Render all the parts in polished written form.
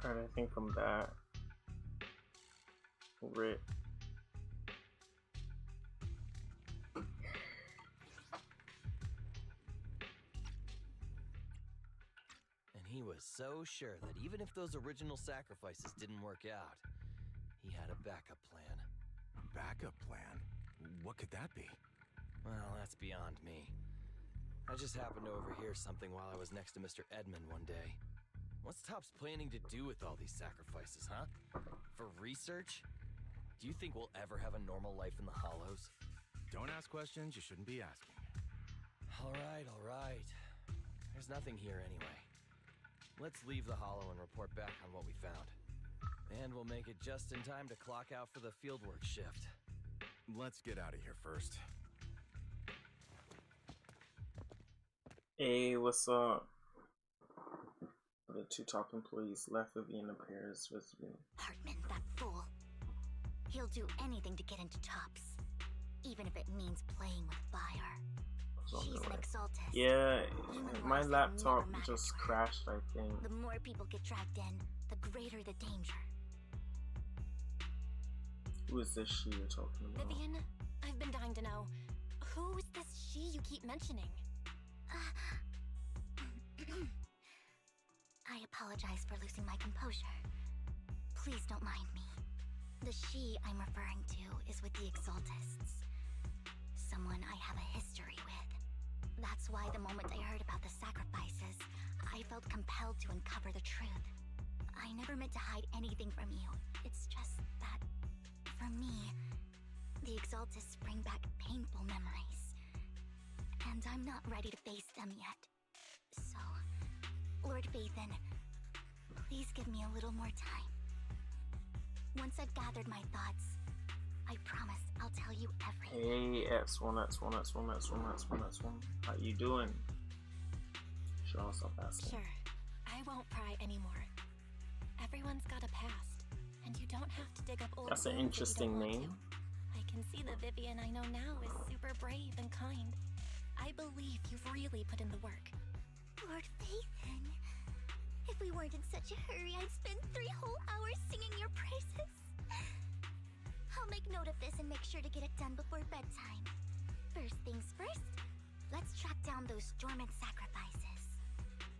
Alright, I think from that. Rip. And he was so sure that even if those original sacrifices didn't work out, he had a backup plan. Backup plan? What could that be? Well, that's beyond me. I just happened to overhear something while I was next to Mr. Edmund one day. What's Topps planning to do with all these sacrifices, huh? For research? Do you think we'll ever have a normal life in the Hollows? Don't ask questions you shouldn't be asking. All right. There's nothing here anyway. Let's leave the Hollow and report back on what we found. And we'll make it just in time to clock out for the fieldwork shift. Let's get out of here first. Hey, what's up? The two top employees left. Vivian appears with me. Hartman, that fool. He'll do anything to get into Topps, even if it means playing with fire. She's an exaltist. Yeah, my laptop just crashed, I think. The more people get dragged in, the greater the danger. Who is this she you're talking about? Vivian, I've been dying to know. Who is this she you keep mentioning? I apologize for losing my composure. Please don't mind me. The she I'm referring to is with the exaltists. Someone I have a history with. That's why the moment I heard about the sacrifices, I felt compelled to uncover the truth. I never meant to hide anything from you. It's just that, for me, the exaltists bring back painful memories. And I'm not ready to face them yet. So, Lord Vathan, please give me a little more time. Once I've gathered my thoughts, I promise I'll tell you everything. Hey, X1. How you doing? Sure, I'll stop asking. Sure, I won't pry anymore. Everyone's got a past, and you don't have to dig up old That's an wounds if you interesting don't want name. to. I can see the Vivian I know now is super brave and kind. I believe you've really put in the work. Lord Vathan, if we weren't in such a hurry, I'd spend 3 whole hours singing your praises. I'll make note of this and make sure to get it done before bedtime. First things first, let's track down those dormant sacrifices.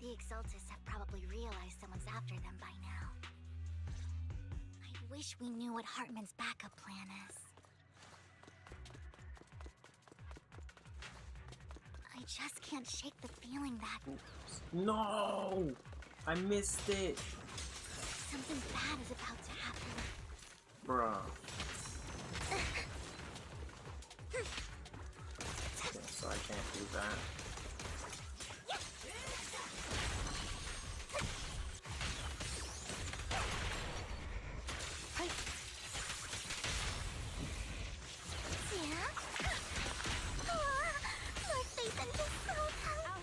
The exaltists have probably realized someone's after them by now. I wish we knew what Hartman's backup plan is. I just can't shake the feeling that... No! I missed it! something bad is about to happen. Bruh. Okay, so I can't do that.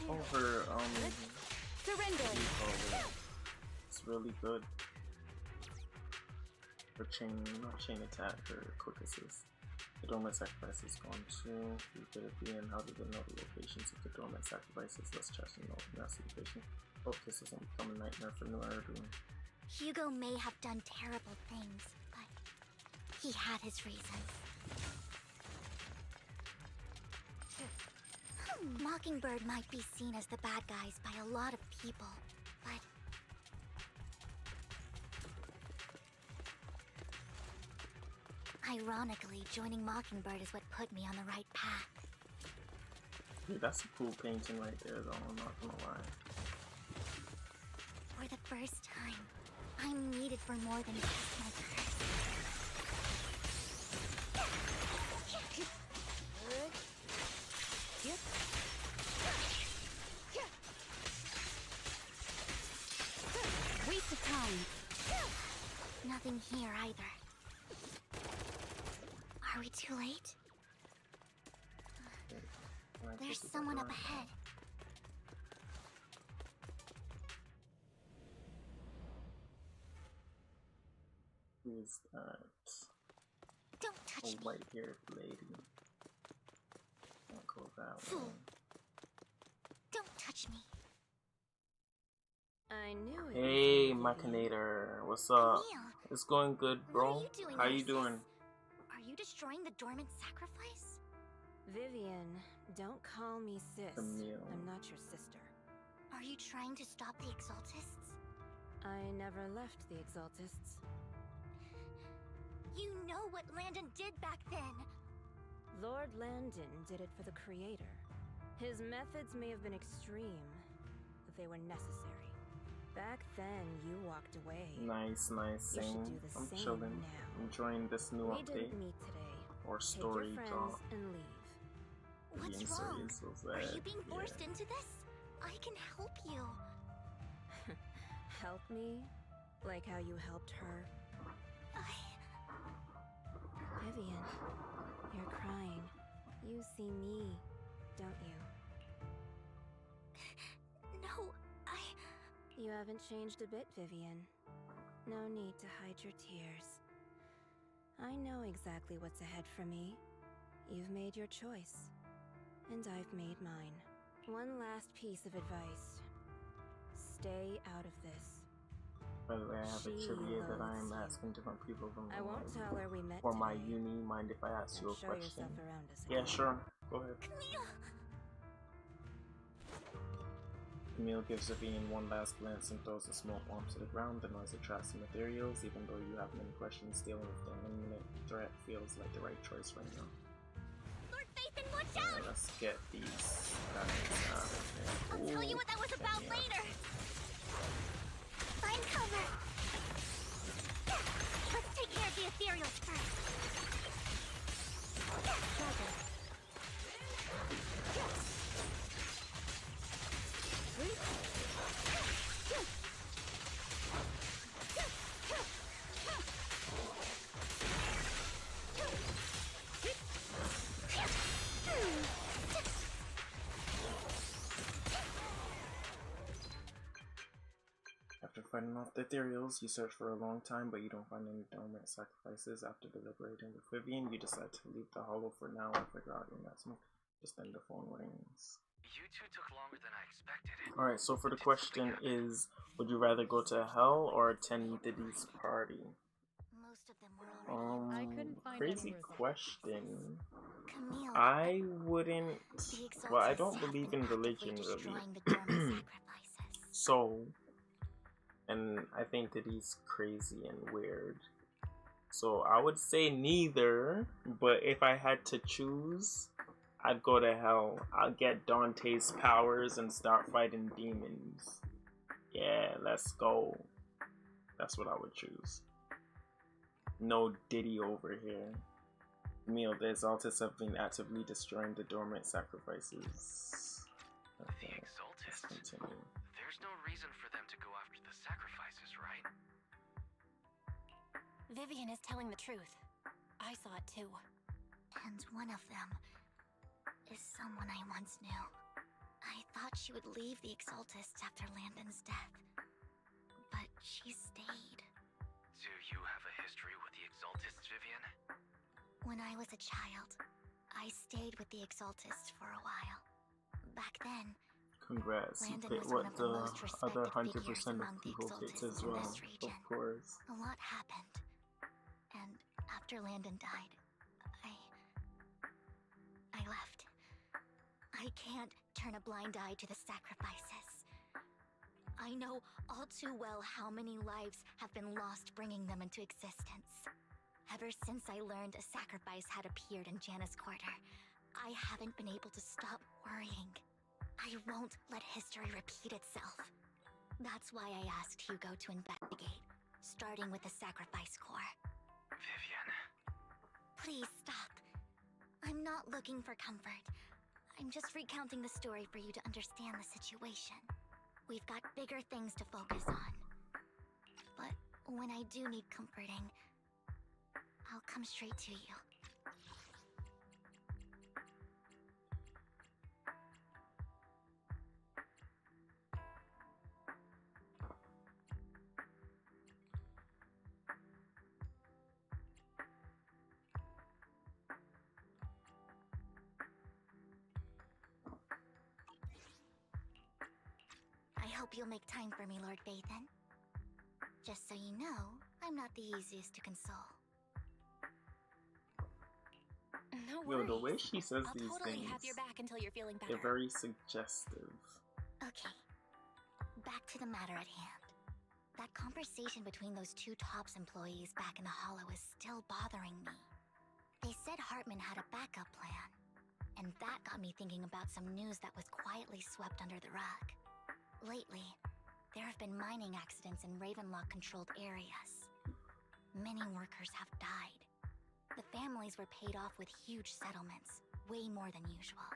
Over, surrendering. It's really good for not chain attack or quick assist. The dormant sacrifice is gone too. You could it be in how do they know the locations of the dormant sacrifices? Let's check and know the location. Hope this doesn't become a nightmare for Nuerdu. Hugo may have done terrible things, but he had his reasons. Mockingbird might be seen as the bad guys by a lot of people, but... ironically, joining Mockingbird is what put me on the right path. Dude, that's a cool painting right there, though, I'm not gonna lie. For the first time, I'm needed for more than just my curse. Waste of time. Nothing here either. Are we too late? There's someone up ahead. Who's that? Don't touch me. White-haired lady. Can't go that Fool. way. Don't touch me. I knew it. Hey, was Vivian. Machinator. What's up? Camille, It's going good, what bro. are you doing How here, you doing? sis? Are you destroying the dormant sacrifice? Vivian, don't call me sis. Camille. I'm not your sister. Are you trying to stop the Exaltists? I never left the Exaltists. You know what Landon did back then. Lord Landon did it for the Creator. His methods may have been extreme, but they were necessary. Back then, you walked away. Nice, nice You should thing. do the I'm same chilling, now. enjoying this new We update didn't meet today. or Take story your friends drop. and leave. What's Vivian wrong? series was Are that, you being forced yeah. into this? I can help you. Help me? Like how you helped her? Vivian, you're crying. You see me, don't you? No, You haven't changed a bit, Vivian. No need to hide your tears. I know exactly what's ahead for me. You've made your choice, and I've made mine. One last piece of advice. Stay out of this. By the way, I have a She trivia that I am loathes you. asking different people from I won't tell her we met for my today. uni. Mind if I ask And you a show question? yourself around us Yeah, again. sure. Go ahead. Camille. Camille gives Vivian one last glance and throws a small bomb to the ground. The noise attracts the materials. Even though you have many questions, dealing with the imminent threat feels like the right choice right now. Lord Phaethon, watch Yeah, out! let's get these guys out of here. I'll tell you what that was check about me out. later. Find cover. Let's take care of the ethereals first. After fighting off the ethereals, you search for a long time, but you don't find any dormant sacrifices. After deliberating with Vivian, you decide to leave the hollow for now and figure out your next move. Just then the phone rings. You two took longer than I expected. Alright, so for the question is, would you rather go to hell or attend Diddy's party? Most of them were already. I couldn't find Crazy any worth question. Camille. I wouldn't. The Well, I Exaltists don't have believe been in actively religion, really. destroying the dormant sacrifices. So, and I think that he's crazy and weird. So I would say neither, but if I had to choose, I'd go to hell. I'll get Dante's powers and start fighting demons. Yeah, let's go. That's what I would choose. No Diddy over here. Meal, the Exaltists have been actively destroying the dormant sacrifices. Okay, let's continue. There's no reason for them to go after the sacrifices, right? Vivian is telling the truth. I saw it too. And one of them is someone I once knew. I thought she would leave the Exaltists after Landon's death, but she stayed. Do you have a history with the Exaltists, Vivian? When I was a child, I stayed with the Exaltists for a while. Back then, Congrats, you Landon picked was one what of the the most other respected 100% figures of among the people picked Exaltists as in well. this region. Of course. A lot happened. And after Landon died, I left. I can't turn a blind eye to the sacrifices. I know all too well how many lives have been lost bringing them into existence. Ever since I learned a sacrifice had appeared in Janus Quarter, I haven't been able to stop worrying. I won't let history repeat itself. That's why I asked Hugo to investigate, starting with the Sacrifice Core. Vivian. Please stop. I'm not looking for comfort. I'm just recounting the story for you to understand the situation. We've got bigger things to focus on. But when I do need comforting, I'll come straight to you. hope you'll make time for me, Lord Vathan. Just so you know, I'm not the easiest to console. No Yo, worries. the way she says I'll these totally things, have your back until you're feeling better. they're very suggestive. Okay, back to the matter at hand. That conversation between those two TOPS employees back in the Hollow is still bothering me. They said Hartman had a backup plan, and that got me thinking about some news that was quietly swept under the rug. Lately, there have been mining accidents in Ravenlock-controlled areas. Many workers have died. The families were paid off with huge settlements, way more than usual.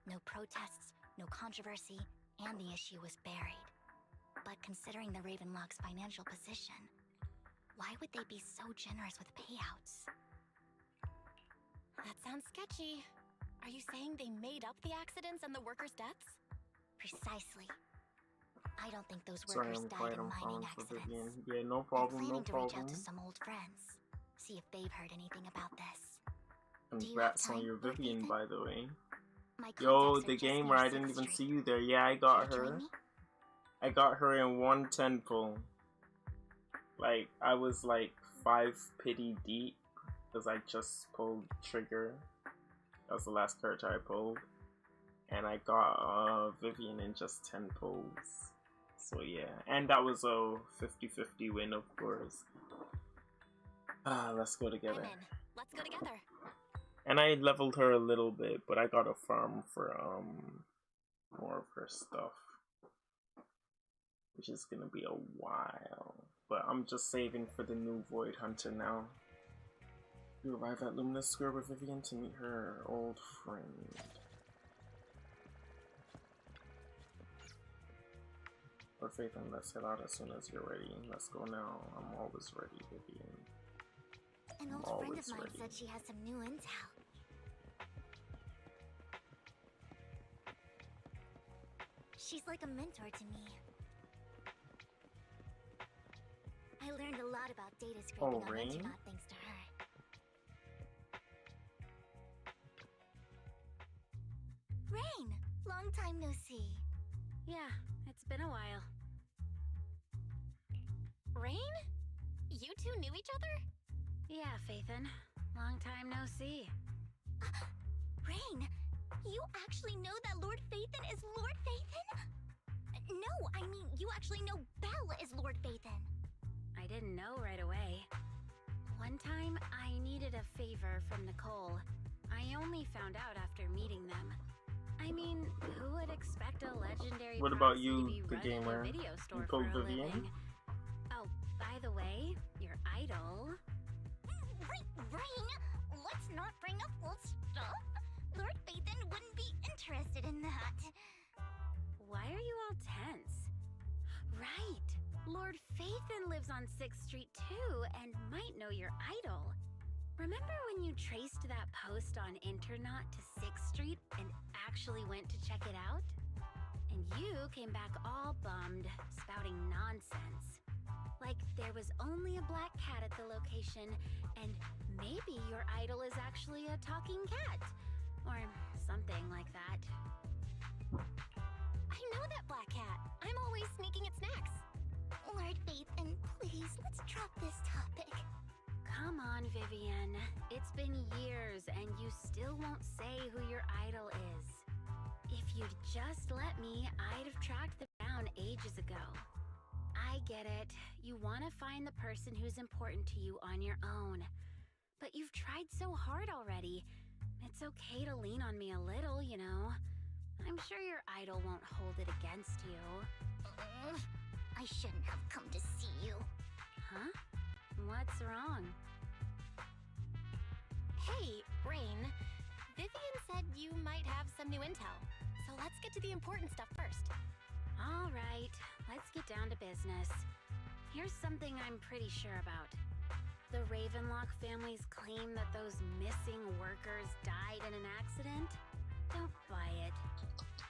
No protests, no controversy, and the issue was buried. But considering the Ravenlock's financial position, why would they be so generous with payouts? That sounds sketchy. Are you saying they made up the accidents and the workers' deaths? Precisely. I don't think those Sorry, workers I'm died quiet. in I'm mining calling for Vivian. accidents. Yeah, no I'm problem, no planning to reach out problem. to some old friends, see if they've heard anything about this. Congrats on time, your Lord Vivian, Vathan? by the way. My Yo, contacts are the just gamer, near I didn't 6th even Street. see you there. Yeah, I Care got to join her. me? I got her in 110 pull. Like, I was like 5 pity deep because I just pulled Trigger. That was the last character I pulled. And I got Vivian in just 10 pulls. So yeah, and that was a 50-50 win, of course. Let's go together. I'm in. Let's go together. And I leveled her a little bit, but I got a farm for more of her stuff, which is gonna be a while. But I'm just saving for the new Void Hunter now. You arrive at Luminous Square with Vivian to meet her old friend. Or Faith, and let's head out as soon as you're ready. Let's go now. I'm always ready, Vivian. An I'm old friend of always mine ready. said she has some new intel. She's like a mentor to me. I learned a lot about data scraping on Rain? Internet thanks to her. Rain! Long time no see. Yeah, it's been a while. Rain? You two knew each other? Yeah, Faithin. Long time no see. Rain! You actually know that Lord Vathan is Lord Vathan? No, I mean, you actually know Belle is Lord Vathan. I didn't know right away. One time, I needed a favor from Nicole. I only found out after meeting them. I mean, who would expect a legendary What about proxy you, to be the running gamer? a video You store pulled for a Vivian? living? Oh, by the way, your idol. Rain, let's not bring up old stuff. Lord Vathan wouldn't be interested in that. Why are you all tense? Right, Lord Vathan lives on 6th Street too, and might know your idol. Remember when you traced that post on Internet to 6th Street and actually went to check it out? And you came back all bummed, spouting nonsense. Like there was only a black cat at the location, and maybe your idol is actually a talking cat. Or something like that. I know that black cat. I'm always sneaking at snacks. Lord Vathan, please, let's drop this topic. Come on, Vivian. It's been years, and you still won't say who your idol is. If you'd just let me, I'd have tracked them down ages ago. I get it. You want to find the person who's important to you on your own. But you've tried so hard already. It's okay to lean on me a little, you know. I'm sure your idol won't hold it against you. I shouldn't have come to see you. Huh? What's wrong? Hey, Rain. Vivian said you might have some new intel. So let's get to the important stuff first. All right, let's get down to business. Here's something I'm pretty sure about. The Ravenlock family's claim that those missing workers died in an accident? Don't buy it.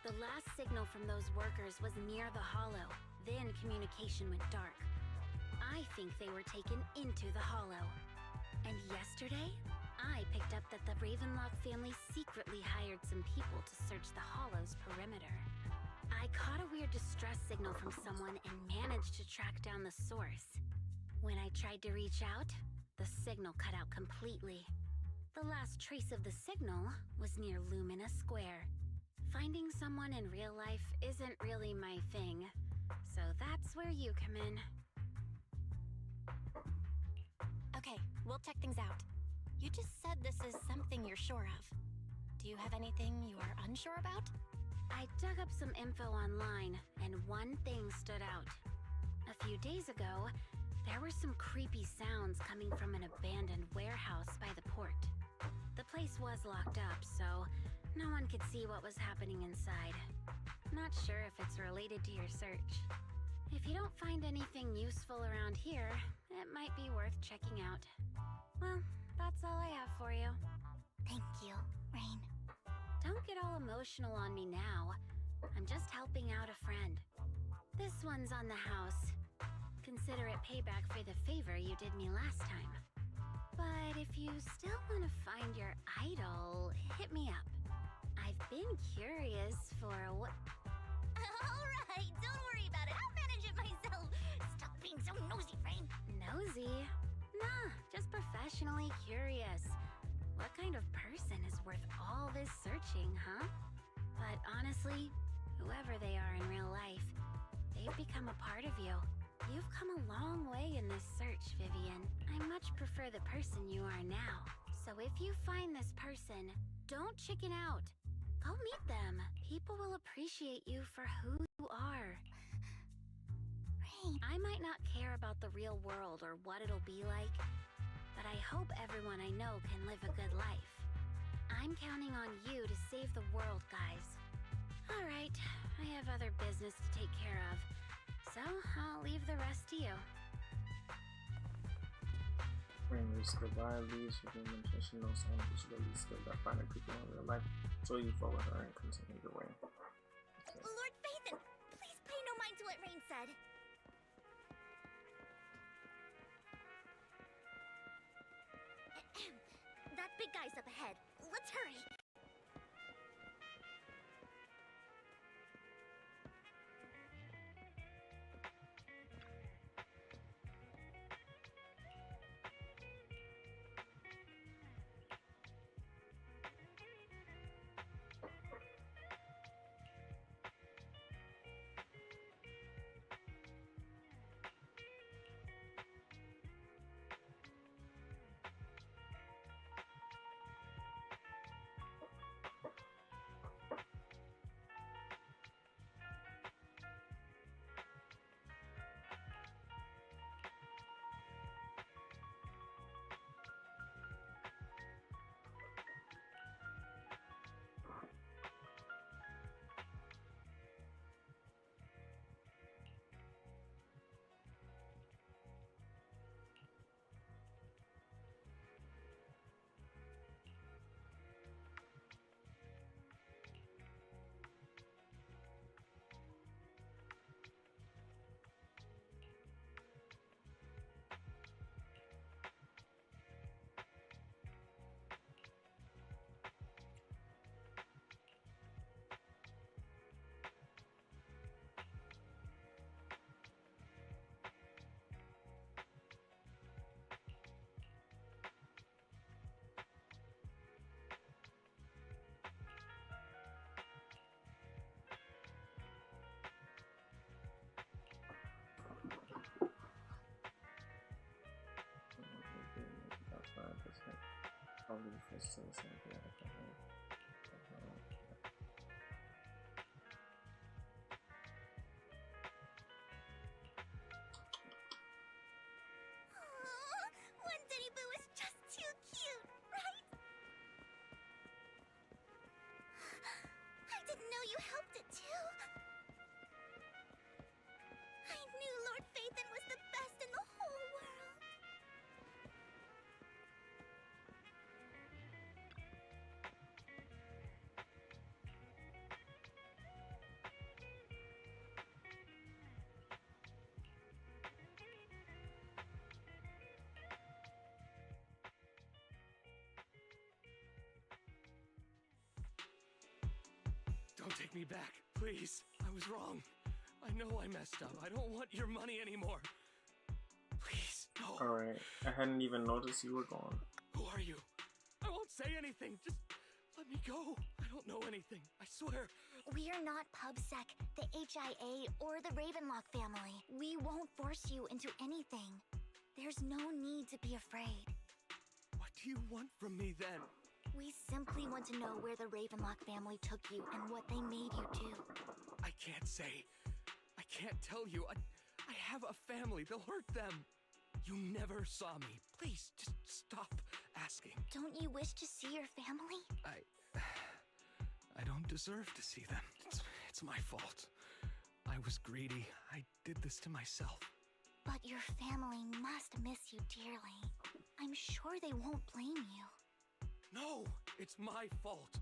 The last signal from those workers was near the Hollow. Then communication went dark. I think they were taken into the Hollow. And yesterday, I picked up that the Ravenlock family secretly hired some people to search the Hollow's perimeter. I caught a weird distress signal from someone and managed to track down the source. When I tried to reach out, the signal cut out completely. The last trace of the signal was near Lumina Square. Finding someone in real life isn't really my thing, so that's where you come in. Okay, we'll check things out. You just said this is something you're sure of. Do you have anything you are unsure about? I dug up some info online, and one thing stood out. A few days ago, there were some creepy sounds coming from an abandoned warehouse by the port. The place was locked up, so no one could see what was happening inside. Not sure if it's related to your search. If you don't find anything useful around here, it might be worth checking out. Well, that's all I have for you. Thank you, Rain. Don't get all emotional on me now. I'm just helping out a friend. This one's on the house. Consider it payback for the favor you did me last time. But if you still want to find your idol, hit me up. I've been curious for what... Alright, don't worry about it. I'll manage it myself. Stop being so nosy, Rain. Nosy? Nah, just professionally curious. What kind of person is worth all this searching, huh? But honestly, whoever they are in real life, they've become a part of you. You've come a long way in this search, Vivian. I much prefer the person you are now. So if you find this person, don't chicken out. Go meet them. People will appreciate you for who you are. Rain. I might not care about the real world or what it'll be like, but I hope everyone I know can live a good life. I'm counting on you to save the world, guys. Alright, I have other business to take care of, so I'll leave the rest to you. Rain reaches goodbye, leaves with an intentional sign of visually skill that finding people in real life, so you follow her and continue your way. Okay. Lord Phaethon, please pay no mind to what Rain said. That big guy's up ahead. Let's hurry. Probably the first to the same thing. One Denny Boo is just too cute, right? I didn't know you helped it too. I knew Lord Phaethon was the best in the whole world. Don't take me back, please. I was wrong. I know I messed up. I don't want your money anymore. Please, no. Alright, I hadn't even noticed you were gone. Who are you? I won't say anything. Just let me go. I don't know anything. I swear. We're not PubSec, the HIA, or the Ravenlock family. We won't force you into anything. There's no need to be afraid. What do you want from me then? We simply want to know where the Ravenlock family took you and what they made you do. I can't say. I can't tell you. I have a family. They'll hurt them. You never saw me. Please, just stop asking. Don't you wish to see your family? I don't deserve to see them. It's my fault. I was greedy. I did this to myself. But your family must miss you dearly. I'm sure they won't blame you. No, it's my fault.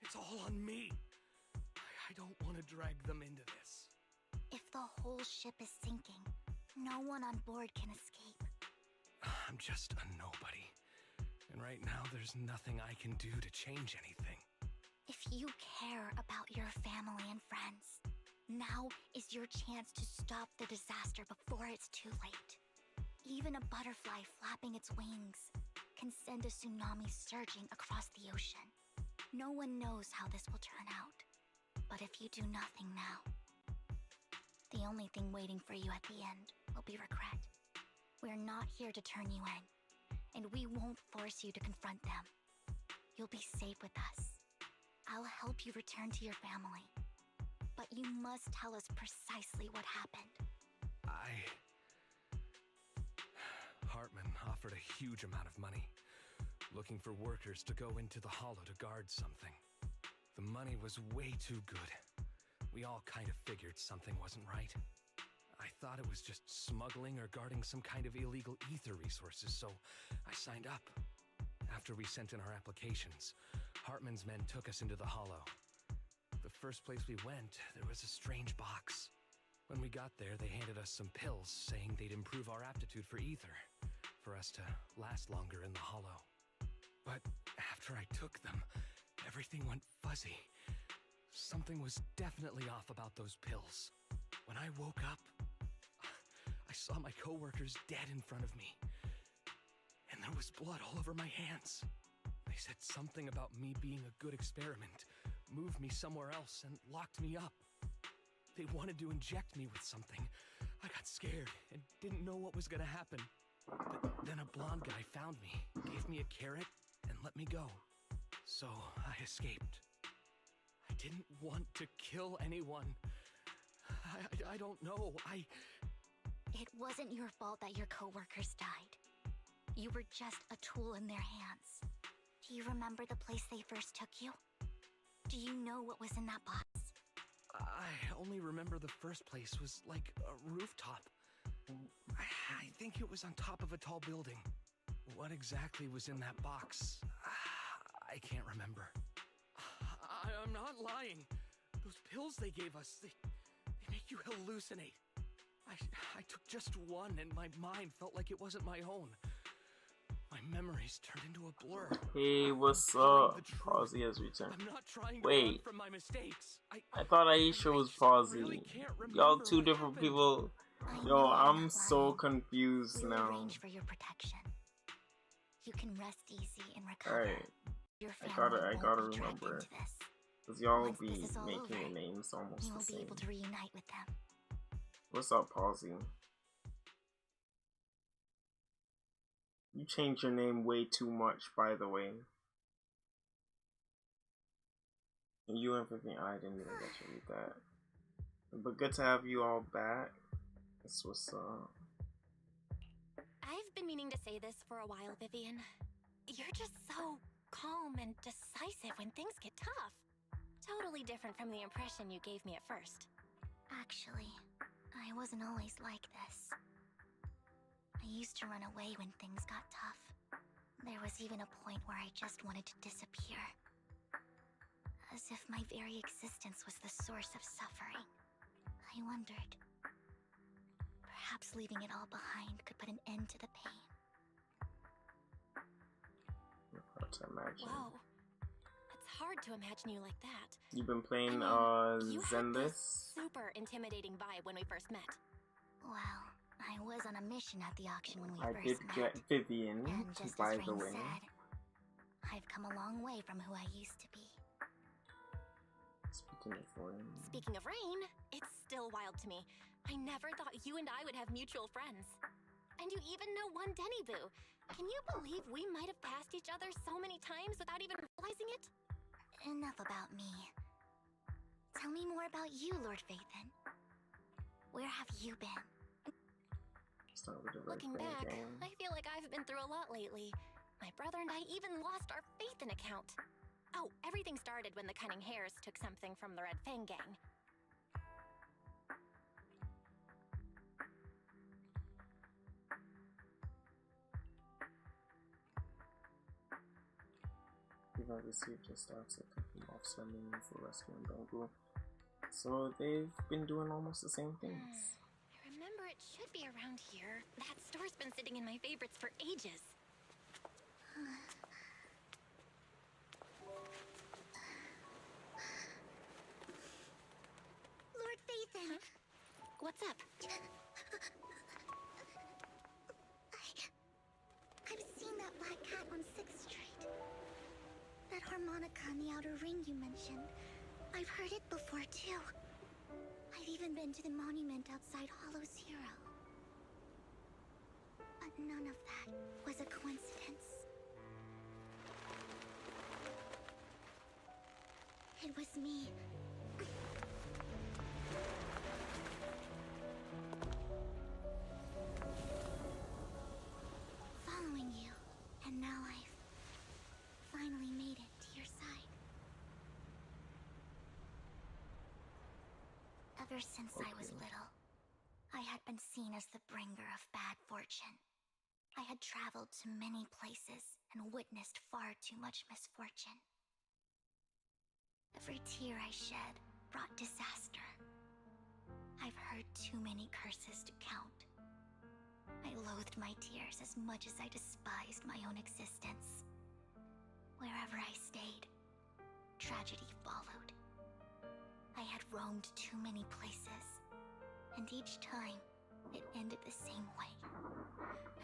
It's all on me. I don't want to drag them into this. If the whole ship is sinking, no one on board can escape. I'm just a nobody. And right now, there's nothing I can do to change anything. If you care about your family and friends, now is your chance to stop the disaster before it's too late. Even a butterfly flapping its wings can send a tsunami surging across the ocean. No one knows how this will turn out. But if you do nothing now, the only thing waiting for you at the end will be regret. We're not here to turn you in, and we won't force you to confront them. You'll be safe with us. I'll help you return to your family. But you must tell us precisely what happened. Hartman offered a huge amount of money, looking for workers to go into the hollow to guard something. The money was way too good. We all kind of figured something wasn't right. I thought it was just smuggling or guarding some kind of illegal ether resources, so I signed up. After we sent in our applications, Hartman's men took us into the hollow. The first place we went, there was a strange box. When we got there, they handed us some pills, saying they'd improve our aptitude for ether, for us to last longer in the hollow. But after I took them, everything went fuzzy. Something was definitely off about those pills. When I woke up, I saw my coworkers dead in front of me. And there was blood all over my hands. They said something about me being a good experiment, moved me somewhere else, and locked me up. They wanted to inject me with something. I got scared and didn't know what was gonna happen. But then a blonde guy found me, gave me a carrot, and let me go. So I escaped. I didn't want to kill anyone. I don't know. It wasn't your fault that your coworkers died. You were just a tool in their hands. Do you remember the place they first took you? Do you know what was in that box? I only remember the first place was like a rooftop. I think it was on top of a tall building. What exactly was in that box? I can't remember. I'm not lying. Those pills they gave us, they make you hallucinate. I took just one and my mind felt like it wasn't my own. My memories turned into a blur. Hey, what's up? Fozzie has returned. I'm not trying to Wait, run from my mistakes. I thought Aisha was Fozzie. Really Y'all two different people. Yo, I'm not so lying. confused We'll now. arrange for your protection. You can rest easy and recover. Alright, Your I family gotta won't be dragged remember. into this. Cause y'all Once be this is all making over, the names almost You the will be same. able to reunite with them. What's up, Palsy? You changed your name way too much, by the way. You and Vivian, I didn't even get to read that. But good to have you all back. That's what's up. I've been meaning to say this for a while, Vivian. You're just so calm and decisive when things get tough. Totally different from the impression you gave me at first. Actually, I wasn't always like this. I used to run away when things got tough. There was even a point where I just wanted to disappear. As if my very existence was the source of suffering. I wondered. Perhaps leaving it all behind could put an end to the pain. Hard to imagine. Whoa. It's hard to imagine you like that. You've been playing You had this Zenless? super intimidating vibe when we first met. Well, I was on a mission at the auction when we I first did met. get Vivian And to just buy as the Rain wing. said, I've come a long way from who I used to be. Speaking of wing. Speaking of Rain, it's still wild to me. I never thought you and I would have mutual friends. And you even know one Denny Boo. Can you believe we might have passed each other so many times without even realizing it? Enough about me. Tell me more about you, Lord Phaethon. Where have you been? Start with the red Looking thing back, again. I feel like I've been through a lot lately. My brother and I even lost our Phaethon account. Oh, everything started when the Cunning Hares took something from the Red Fang gang. You've received your stocks that come from offset meaning for rescuing Dongu. So they've been doing almost the same things. I remember it should be around here. That store's been sitting in my favorites for ages. Lord Phaethon! What's up? I've seen that black cat on 6th Street. That harmonica in the outer ring you mentioned. I've heard it before, too. I've even been to the monument outside Hollow Zero. But none of that was a coincidence. It was me. Following you, and now I've finally made it to your side. Ever since I was little, I had been seen as the bringer of bad fortune. I had traveled to many places and witnessed far too much misfortune. Every tear I shed brought disaster. I've heard too many curses to count. I loathed my tears as much as I despised my own existence. Wherever I stayed, tragedy followed. I had roamed too many places, and each time, it ended the same way.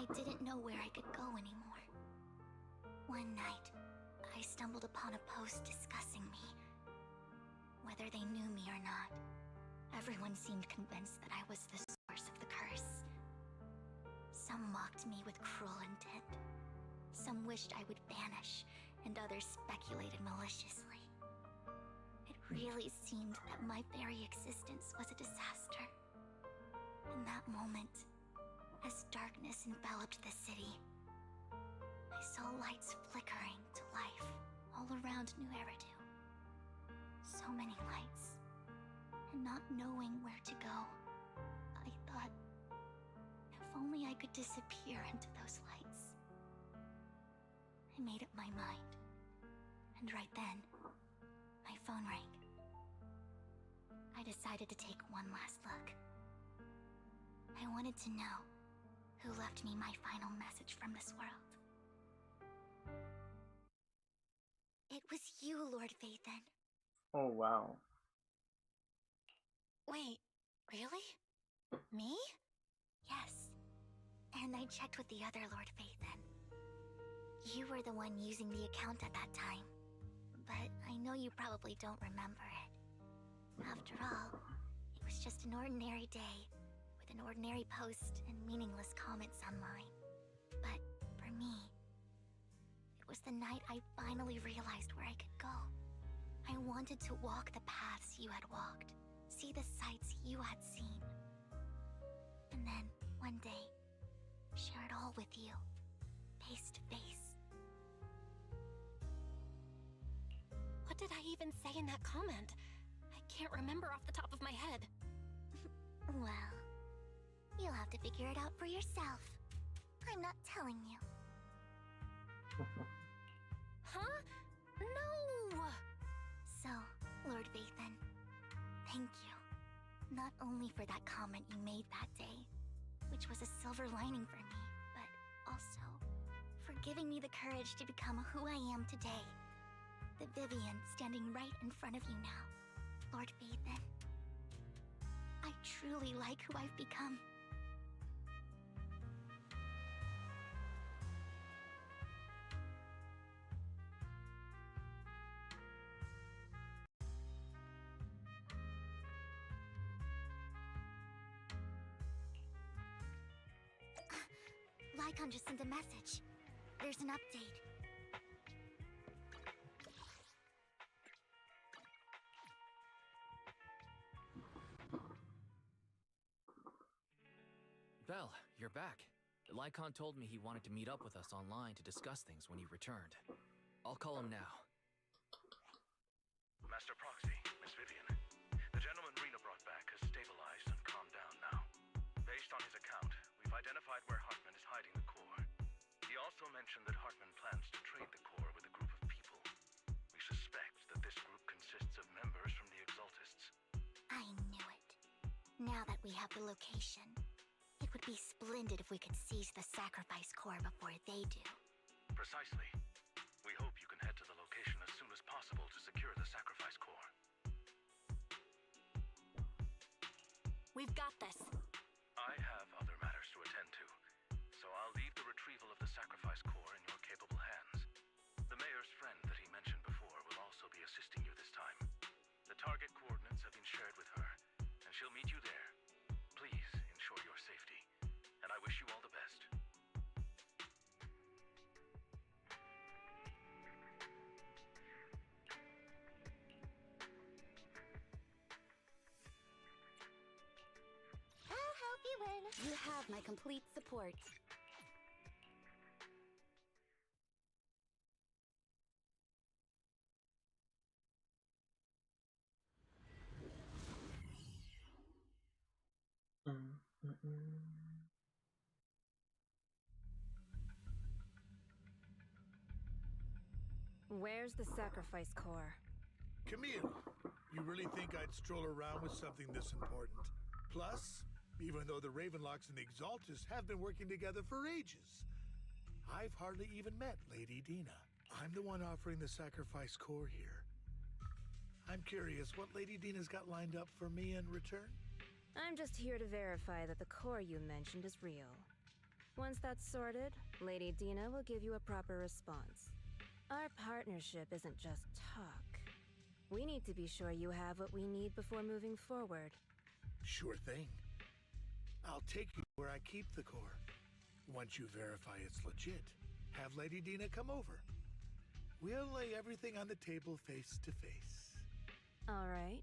I didn't know where I could go anymore. One night, I stumbled upon a post discussing me. Whether they knew me or not, everyone seemed convinced that I was the source of the curse. Some mocked me with cruel intent. Some wished I would vanish, and others speculated maliciously. It really seemed that my very existence was a disaster. In that moment, as darkness enveloped the city, I saw lights flickering to life all around New Eridu. So many lights, and not knowing where to go, I thought, if only I could disappear into those lights. I made up my mind, and right then, my phone rang. I decided to take one last look. I wanted to know who left me my final message from this world. It was you, Lord Phaethon. Oh wow. Wait, really? Me? Yes. And I checked with the other Lord Phaethon. You were the one using the account at that time. But I know you probably don't remember it. After all, it was just an ordinary day, with an ordinary post and meaningless comments online. But for me, it was the night I finally realized where I could go. I wanted to walk the paths you had walked, see the sights you had seen. And then, one day, share it all with you, face to face. What did I even say in that comment? I can't remember off the top of my head. Well, you'll have to figure it out for yourself. I'm not telling you. Huh? No! So, Lord Phaethon, thank you. Not only for that comment you made that day, which was a silver lining for me, but also for giving me the courage to become who I am today. The Vivian standing right in front of you now, Lord Phaethon. I truly like who I've become. Lycon just sent a message. There's an update. Vel, you're back. Lycon told me he wanted to meet up with us online to discuss things when he returned. I'll call him now. Master Proxy, Miss Vivian. The gentleman Rena brought back has stabilized and calmed down now. Based on his account, we've identified where Hartman is hiding the core. He also mentioned that Hartman plans to trade the core with a group of people. We suspect that this group consists of members from the Exaltists. I knew it. Now that we have the location, it would be splendid if we could seize the sacrifice core before they do. Precisely. We hope you can head to the location as soon as possible to secure the sacrifice core. We've got this. I have other matters to attend to, so I'll leave the retrieval of the sacrifice core in your capable hands. The mayor's friend that he mentioned before will also be assisting you this time. The target coordinates have been shared with her, and she'll meet you there. Please ensure your safety, and I wish you all the best. I'll help you win. You have my complete support. Where's the sacrifice core? Camille, you really think I'd stroll around with something this important? Plus, even though the Ravenlocks and the Exaltists have been working together for ages, I've hardly even met Lady Dina. I'm the one offering the sacrifice core here. I'm curious what Lady Dina's got lined up for me in return? I'm just here to verify that the core you mentioned is real. Once that's sorted, Lady Dina will give you a proper response. Our partnership isn't just talk. We need to be sure you have what we need before moving forward. Sure thing. I'll take you where I keep the core. Once you verify it's legit, have Lady Dina come over. We'll lay everything on the table face to face. All right,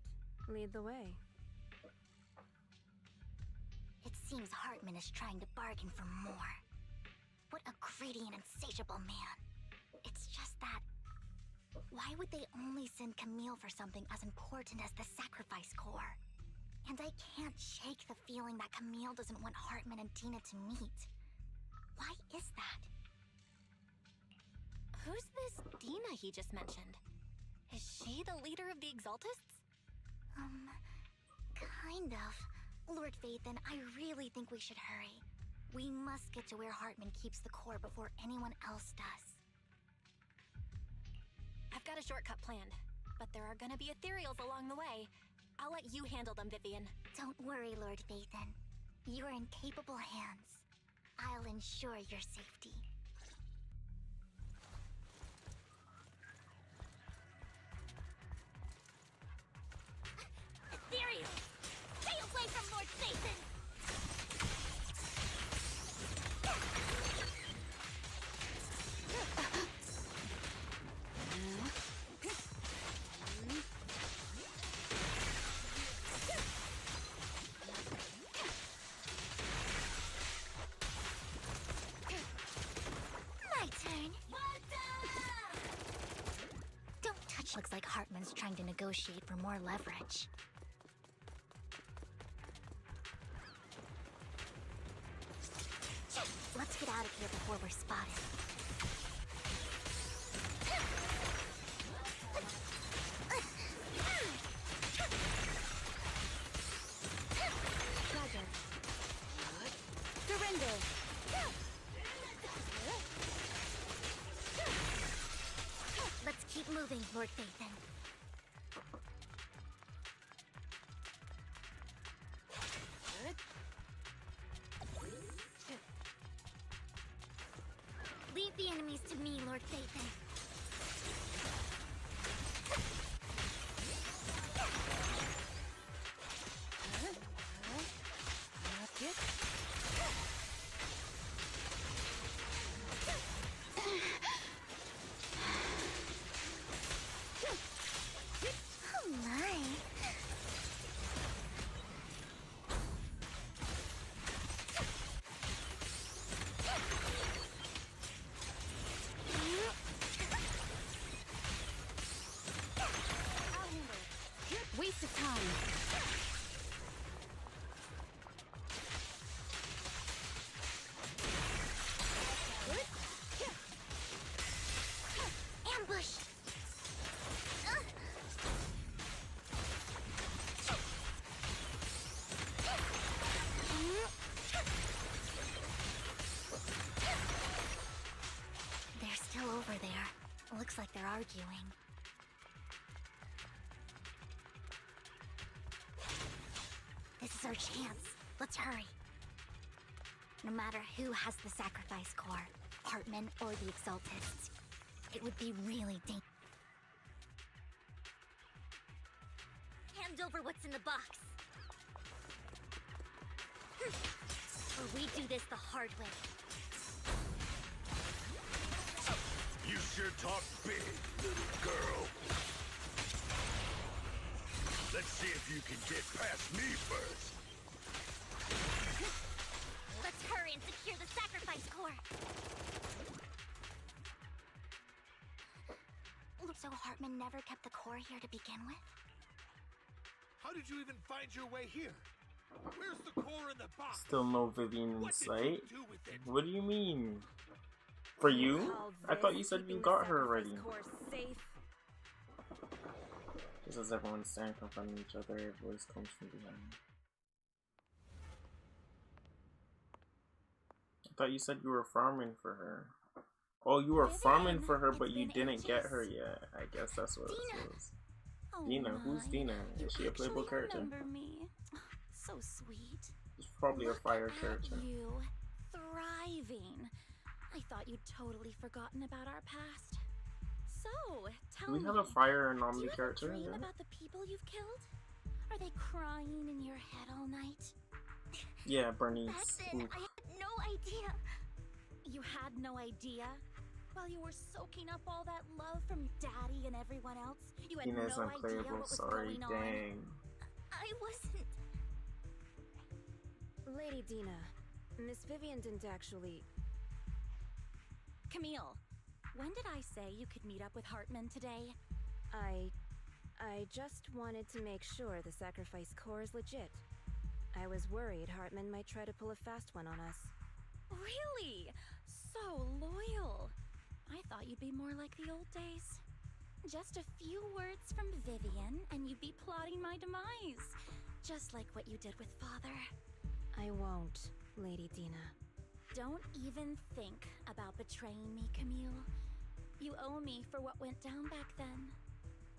lead the way. It seems Hartman is trying to bargain for more. What a greedy and insatiable man. It's just that... why would they only send Camille for something as important as the sacrifice core? And I can't shake the feeling that Camille doesn't want Hartman and Dina to meet. Why is that? Who's this Dina he just mentioned? Is she the leader of the Exaltists? Kind of. Lord Phaethon, I really think we should hurry. We must get to where Hartman keeps the core before anyone else does. I've got a shortcut planned, but there are gonna be ethereals along the way. I'll let you handle them, Vivian. Don't worry, Lord Phaethon. You're in capable hands. I'll ensure your safety. Ethereal! Stay away from Lord Phaethon! My turn. Don't touch. Looks like Hartman's trying to negotiate for more leverage. Let's get out of here before we're spotted. Roger. Surrender! Let's keep moving. say, Lord Phaethon? Leave the enemies to me, Lord Phaethon. Oh my. Waste of time. Ambush! They're still over there. Looks like they're arguing. This is our chance. Let's hurry. No matter who has the sacrifice core, Hartman or the Exaltists, it would be really dangerous. Hand over what's in the box. Or we do this the hard way. You sure talk big, little girl. Let's see if you can get past me first. Let's hurry and secure the sacrifice core. So Hartman never kept the core here to begin with? How did you even find your way here? Where's the core in the box? Still no Vivian in What did sight? you do with it? What do you mean? For you? I thought you said you got her already. Just as everyone's standing confronting each other, a voice comes from behind. I thought you said you were farming for her. Oh, you were farming for her, but you didn't get her yet. I guess that's what it was. Oh Dina, who's my. Dina? Is she a playable Actually character? remember me. So sweet. She's probably a Look fire at character. You thriving. I thought you'd totally forgotten about our past. So, tell Do we me. have a fire do anomaly you ever character dream here? about the people you've killed? Are they crying in your head all night? Yeah, Back Bernice. then, Ooh. I had no idea. You had no idea? While you were soaking up all that love from Daddy and everyone else, you had Dina's no idea unplayable, what was sorry, going on. dang. I wasn't. Lady Dina, Miss Vivian didn't actually... Camille, when did I say you could meet up with Hartman today? I just wanted to make sure the sacrifice core is legit. I was worried Hartman might try to pull a fast one on us. Really? So loyal. I thought you'd be more like the old days. Just a few words from Vivian and you'd be plotting my demise. Just like what you did with Father. I won't, Lady Dina. Don't even think about betraying me, Camille. You owe me for what went down back then.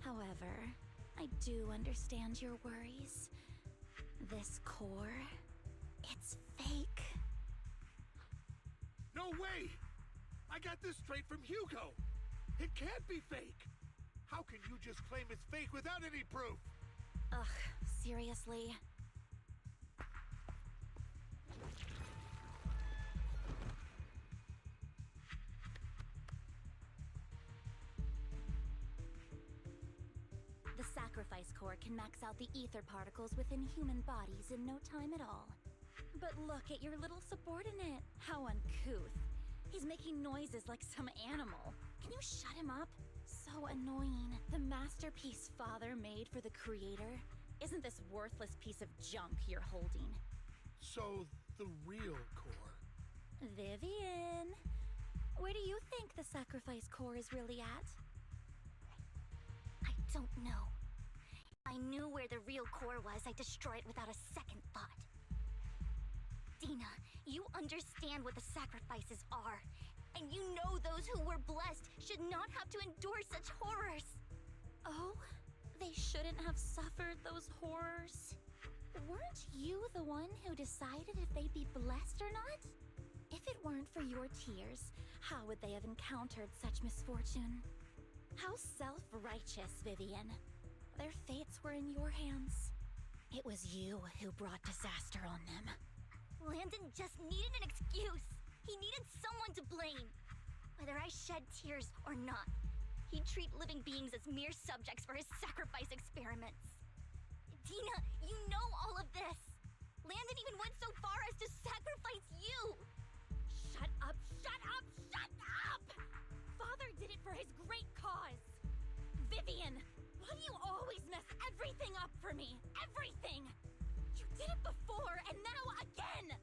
However, I do understand your worries. This core, it's fake. No way! I got this straight from Hugo. It can't be fake. How can you just claim it's fake without any proof? Ugh, seriously? The sacrifice core can max out the ether particles within human bodies in no time at all. But look at your little subordinate. How uncouth. He's making noises like some animal. Can you shut him up? So annoying. The masterpiece Father made for the Creator isn't this worthless piece of junk you're holding. So, the real core. Vivian, where do you think the sacrifice core is really at? I don't know. If I knew where the real core was, I'd destroy it without a second thought. Dina, you understand what the sacrifices are. And you know those who were blessed should not have to endure such horrors. Oh, they shouldn't have suffered those horrors. Weren't you the one who decided if they'd be blessed or not? If it weren't for your tears, how would they have encountered such misfortune? How self-righteous, Vivian. Their fates were in your hands. It was you who brought disaster on them. Landon just needed an excuse. He needed someone to blame. Whether I shed tears or not, he'd treat living beings as mere subjects for his sacrifice experiments. Dina, you know all of this. Landon even went so far as to sacrifice you. Shut up, shut up, shut up! Father did it for his great cause. Vivian, why do you always mess everything up for me? Everything! You did it before, and now again!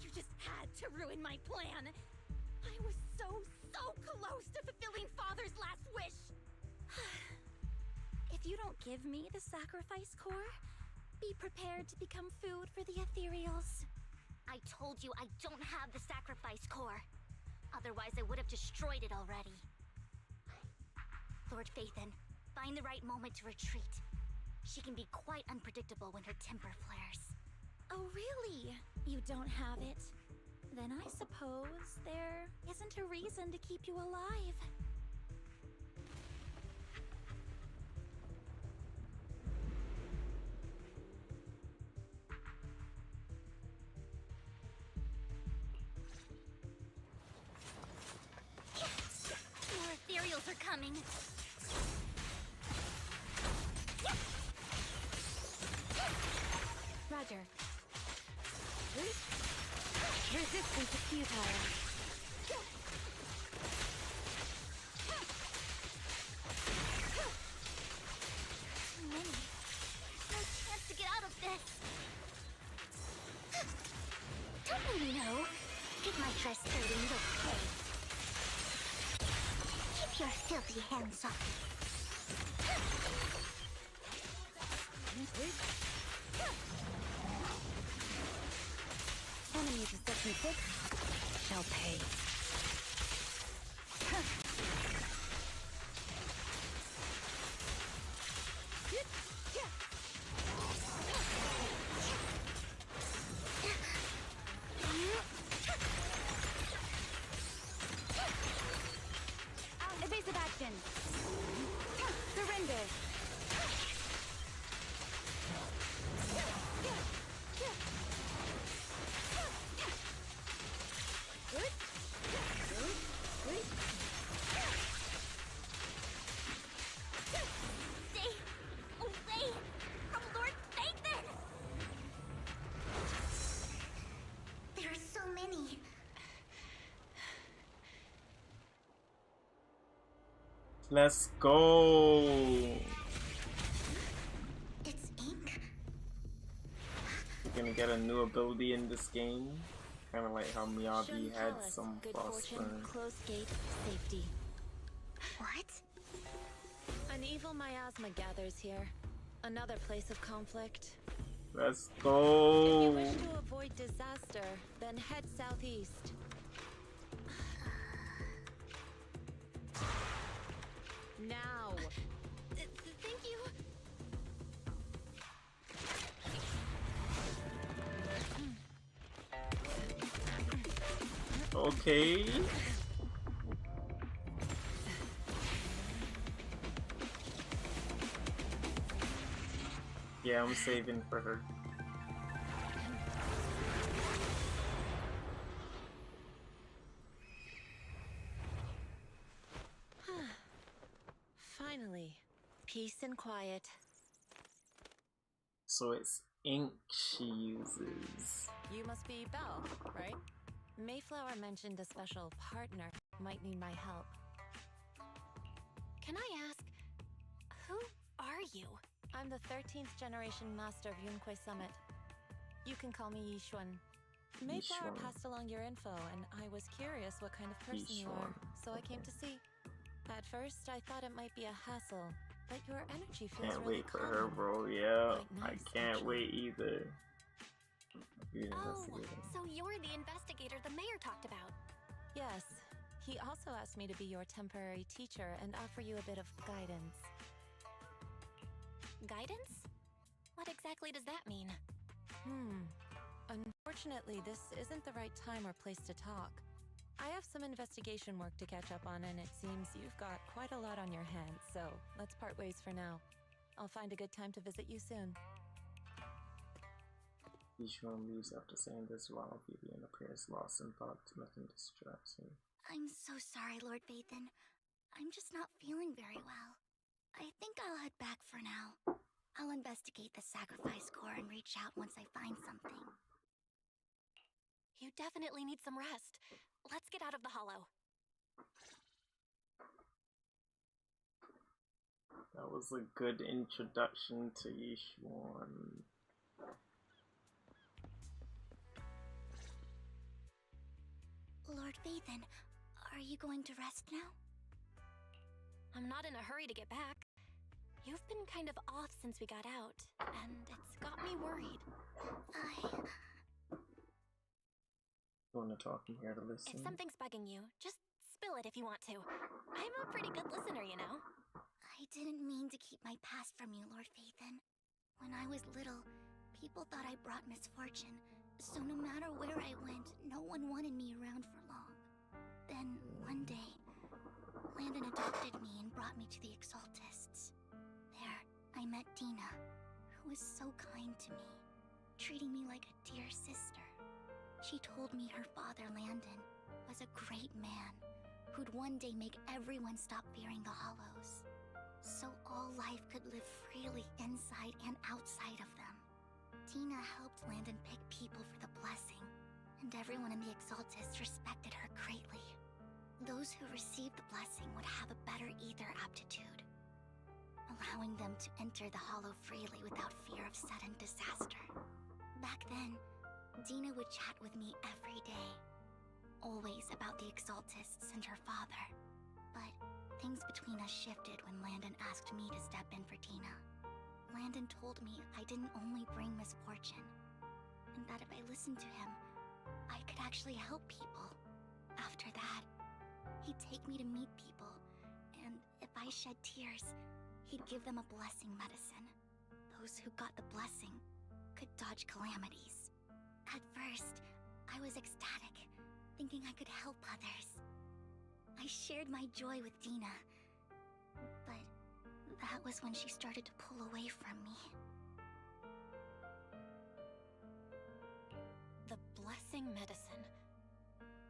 You just had to ruin my plan. I was so close to fulfilling Father's last wish. If you don't give me the sacrifice core, be prepared to become food for the ethereals. I told you I don't have the sacrifice core. Otherwise, I would have destroyed it already. Lord Phaethon, find the right moment to retreat. She can be quite unpredictable when her temper flares. Oh, really? You don't have it? Then I suppose there isn't a reason to keep you alive. More ethereals are coming. Roger. Resistance is futile. Too many. No chance to get out of this. Don't you know? Get my dress dirty and okay. Keep your filthy hands off. Enemies of Section 6 shall pay. Evasive action. Surrender. Stay away from Lord Phaethon! There are so many. Let's go. It's ink. We're gonna get a new ability in this game. Kind of like how Miyabi had some good frost fortune, burn. closed gate, safety. What? An evil miasma gathers here. Another place of conflict. Let's If go. you wish to avoid disaster, then head southeast. Now. Thank you. Okay. Yeah, I'm saving for her. Finally, peace and quiet. So it's ink she uses. You must be Belle, right? Mayflower mentioned a special partner might need my help. Can I ask, who are you? I'm the 13th generation master of Yunque Summit. You can call me Yishuan. Mayflower Yishuan. passed along your info, and I was curious what kind of person you are, Yishuan. so I came to see. At first, I thought it might be a hassle, but your energy feels Can't really wait for her, calm. bro. Yeah, Quite I nice, can't actually. wait either. Be an Oh, investigator. so you're the investigator the mayor talked about. Yes. He also asked me to be your temporary teacher and offer you a bit of guidance. Guidance? What exactly does that mean? Unfortunately, this isn't the right time or place to talk. I have some investigation work to catch up on, and it seems you've got quite a lot on your hands, so let's part ways for now. I'll find a good time to visit you soon. Ishmael leaves after saying this while Vivian appears lost in thought. Nothing distracts him. I'm so sorry, Lord Vathan. I'm just not feeling very well. I think I'll head back for now. I'll investigate the sacrifice core and reach out once I find something. You definitely need some rest. Let's get out of the hollow. That was a good introduction to Yishuan. Lord Vathan, are you going to rest now? I'm not in a hurry to get back. You've been kind of off since we got out, and it's got me worried. You want to talk in here to listen? If something's bugging you, just spill it if you want to. I'm a pretty good listener, you know. I didn't mean to keep my past from you, Lord Vathan. When I was little, people thought I brought misfortune, so no matter where I went, no one wanted me around for long. Then, one day, Landon adopted me and brought me to the Exaltists. There, I met Dina, who was so kind to me, treating me like a dear sister. She told me her father, Landon, was a great man who'd one day make everyone stop fearing the Hollows, so all life could live freely inside and outside of them. Dina helped Landon pick people for the blessing, and everyone in the Exaltists respected her greatly. Those who received the blessing would have a better ether aptitude, allowing them to enter the Hollow freely without fear of sudden disaster. Back then, Dina would chat with me every day, always about the Exaltists and her father. But things between us shifted when Landon asked me to step in for Dina. Landon told me I didn't only bring misfortune, and that if I listened to him, I could actually help people. After that, he'd take me to meet people, and if I shed tears, he'd give them a blessing medicine. Those who got the blessing could dodge calamities. At first, I was ecstatic, thinking I could help others. I shared my joy with Dina, but that was when she started to pull away from me. The blessing medicine.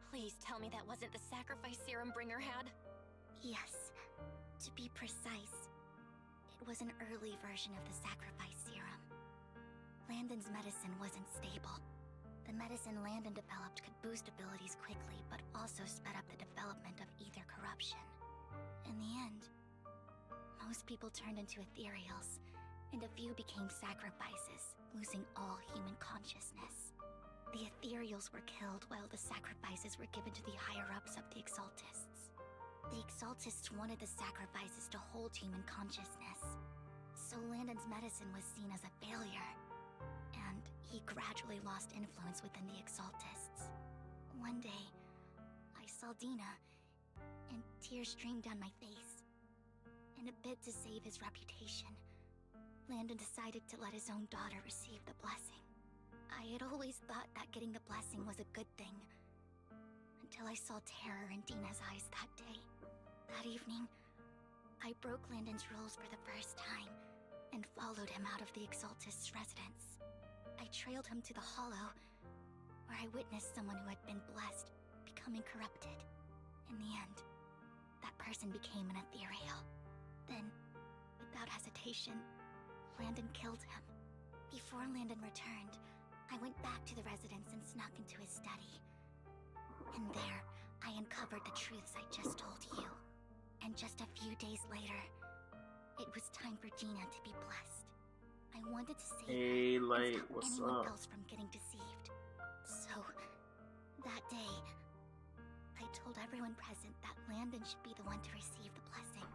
Please tell me that wasn't the sacrifice serum Bringer had? Yes. To be precise, it was an early version of the sacrifice serum. Landon's medicine wasn't stable. The medicine Landon developed could boost abilities quickly, but also sped up the development of ether corruption. In the end, most people turned into ethereals, and a few became sacrifices, losing all human consciousness. The ethereals were killed while the sacrifices were given to the higher-ups of the Exaltists. The Exaltists wanted the sacrifices to hold human consciousness, so Landon's medicine was seen as a failure, and he gradually lost influence within the Exaltists. One day, I saw Dina, and tears streamed down my face. In a bid to save his reputation, Landon decided to let his own daughter receive the blessing. I had always thought that getting the blessing was a good thing, until I saw terror in Dina's eyes that day. That evening, I broke Landon's rules for the first time, and followed him out of the Exaltist's residence. I trailed him to the Hollow, where I witnessed someone who had been blessed becoming corrupted. In the end, that person became an ethereal. Then, without hesitation, Landon killed him. Before Landon returned, I went back to the residence and snuck into his study. And there, I uncovered the truths I just told you. And just a few days later, it was time for Gina to be blessed. I wanted to save her and stop anyone else from getting deceived. So, that day, I told everyone present that Landon should be the one to receive the blessing,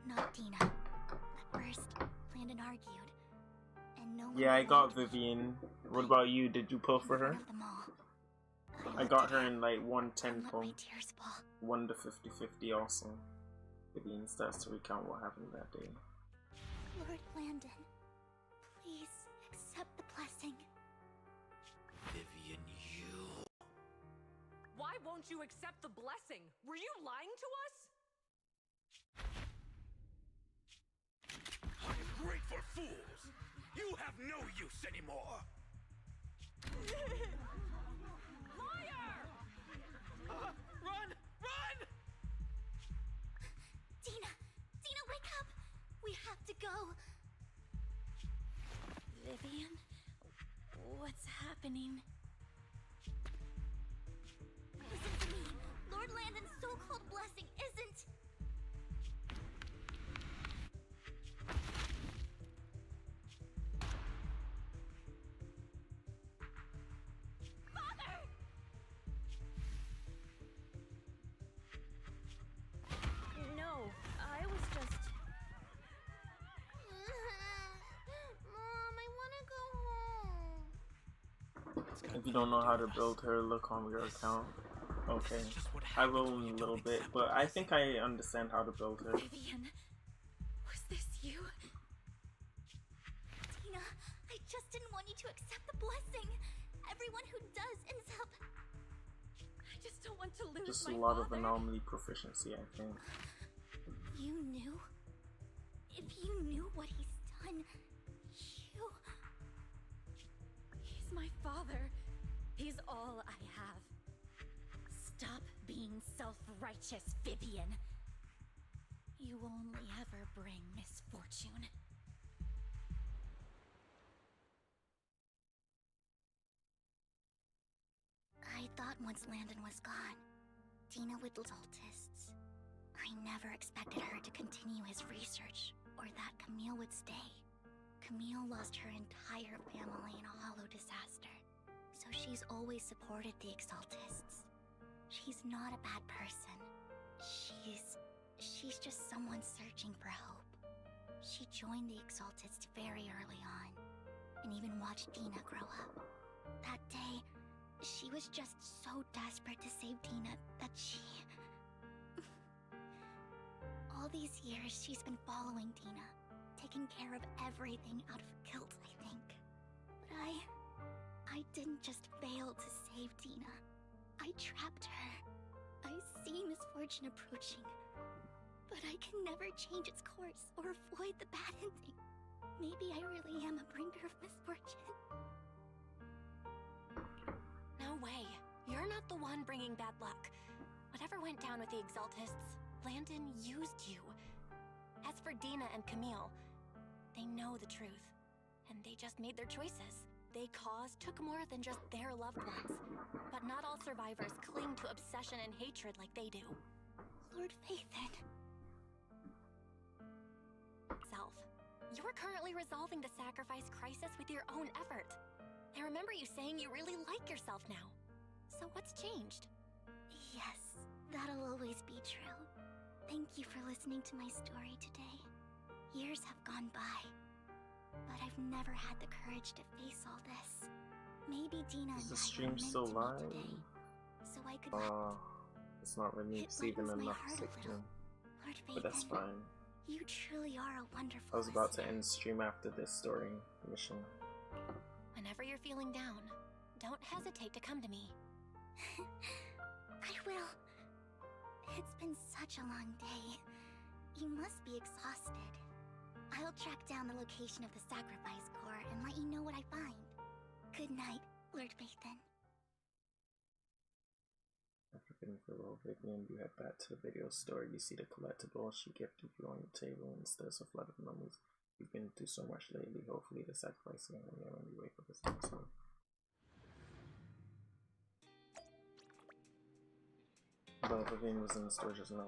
not Dina. At first, Landon argued, and no one... Yeah, I got Vivian. What about you? Did you pull for her? I got her in like 110 pull. 1 to 50-50 also. Vivian starts to recount what happened that day. Lord Landon, please accept the blessing. Vivian, you... Why won't you accept the blessing? Were you lying to us? Ungrateful fools! You have no use anymore! Liar! Run! Run! Dina! Dina, wake up! We have to go! Vivian? What's happening? Listen to me! Lord Landon's so-called blessing isn't... Father! No, I was just... Mom, I want to go home. If you don't know how to build her, look on your account. Okay, I will in a little bit, but I think I understand how to build her. Vivian? Was this you? Dina, I just didn't want you to accept the blessing. Everyone who does ends up... I just don't want to lose Just my a lot father. of anomaly proficiency, I think. You knew? If you knew what he's done, you... He's my father. He's all I have. Stop being self-righteous, Vivian. You only ever bring misfortune. I thought once Landon was gone, Dina would lose cultists. I never expected her to continue his research, or that Camille would stay. Camille lost her entire family in a hollow disaster, so she's always supported the Exaltists. She's not a bad person. She's just someone searching for hope. She joined the Exaltists very early on, and even watched Dina grow up. That day, she was just so desperate to save Dina that she... All these years, she's been following Dina, taking care of everything out of guilt, I think. But I didn't just fail to save Dina. I trapped her. I see misfortune approaching, but I can never change its course or avoid the bad ending. Maybe I really am a bringer of misfortune. No way. You're not the one bringing bad luck. Whatever went down with the Exaltists, Landon used you. As for Dina and Camille, they know the truth, and they just made their choices. They took more than just their loved ones, but not all survivors cling to obsession and hatred like they do. Lord Phaethon. Self, you're currently resolving the sacrifice crisis with your own effort. I remember you saying you really like yourself now. So what's changed? Yes, that'll always be true. Thank you for listening to my story today. Years have gone by, but I've never had the courage to face all this. Maybe Dina Is and the I stream were meant still to meet live? today, so I could It's not really It receiving lightens my enough heart a signal, Lord but that's Phaethon, fine. you truly are a wonderful I was about to listener. end stream after this story mission. Whenever you're feeling down, don't hesitate to come to me. I will. It's been such a long day. You must be exhausted. I'll track down the location of the sacrifice core and let you know what I find. Good night, Lord Phaethon. After getting farewell Vivian, you head back to the video store. You see the collectible she gifted you on your table and stirs a flood of memories. You've been through so much lately. Hopefully the sacrifice is going when you wake up this episode. But Vivian was in the store just now.